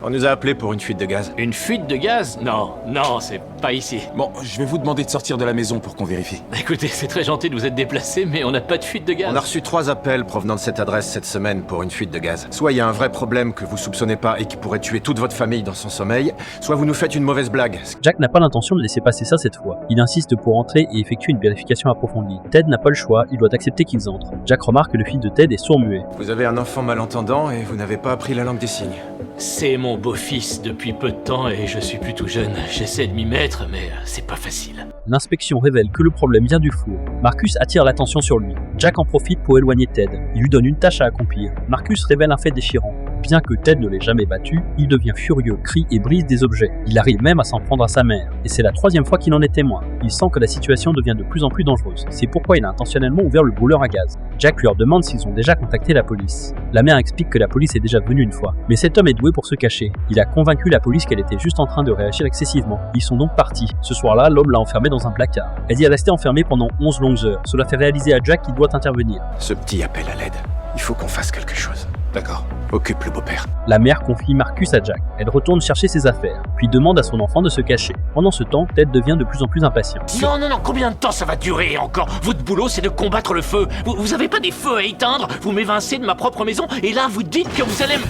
On nous a appelés pour une fuite de gaz. Une fuite de gaz? Non, non, c'est pas ici. Bon, je vais vous demander de sortir de la maison pour qu'on vérifie. Écoutez, c'est très gentil de vous être déplacé, mais on n'a pas de fuite de gaz. On a reçu 3 appels provenant de cette adresse cette semaine pour une fuite de gaz. Soit il y a un vrai problème que vous soupçonnez pas et qui pourrait tuer toute votre famille dans son sommeil, soit vous nous faites une mauvaise blague. Jack n'a pas l'intention de laisser passer ça cette fois. Il insiste pour entrer et effectuer une vérification approfondie. Ted n'a pas le choix, il doit accepter qu'ils entrent. Jack remarque que le fils de Ted est sourd-muet. Vous avez un enfant malentendant et vous n'avez pas appris la langue des signes. C'est mon beau-fils depuis peu de temps et je suis plutôt jeune. J'essaie de m'y mettre, mais c'est pas facile. L'inspection révèle que le problème vient du four. Marcus attire l'attention sur lui. Jack en profite pour éloigner Ted. Il lui donne une tâche à accomplir. Marcus révèle un fait déchirant. Bien que Ted ne l'ait jamais battu, il devient furieux, crie et brise des objets. Il arrive même à s'en prendre à sa mère. Et c'est la 3e fois qu'il en est témoin. Il sent que la situation devient de plus en plus dangereuse. C'est pourquoi il a intentionnellement ouvert le brûleur à gaz. Jack leur demande s'ils ont déjà contacté la police. La mère explique que la police est déjà venue une fois. Mais cet homme est doué pour se cacher. Il a convaincu la police qu'elle était juste en train de réagir excessivement. Ils sont donc partis. Ce soir-là, l'homme l'a enfermé dans un placard. Elle dit rester enfermé pendant 11 longues heures. Cela fait réaliser à Jack qu'il doit intervenir. Ce petit appel à l'aide. Il faut qu'on fasse quelque chose. D'accord. Occupe le beau-père. La mère confie Marcus à Jack. Elle retourne chercher ses affaires, puis demande à son enfant de se cacher. Pendant ce temps, Ted devient de plus en plus impatient. Non, combien de temps ça va durer encore? Votre boulot, c'est de combattre le feu. Vous avez pas des feux à éteindre? Vous m'évincez de ma propre maison, et là, vous dites que vous allez me...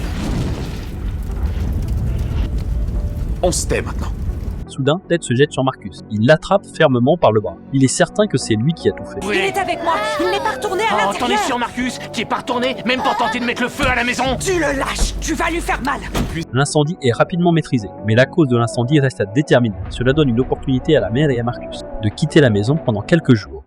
On se tait maintenant. Soudain, Ted se jette sur Marcus. Il l'attrape fermement par le bras. Il est certain que c'est lui qui a tout fait. Oui. Il est avec moi. Il n'est pas retourné à Oh, l'intérieur. t'en es sûr, Marcus, qui est pas retourné, même pour tenter de mettre le feu à la maison? Tu le lâches. Tu vas lui faire mal. L'incendie est rapidement maîtrisé, mais la cause de l'incendie reste à déterminer. Cela donne une opportunité à la mère et à Marcus de quitter la maison pendant quelques jours.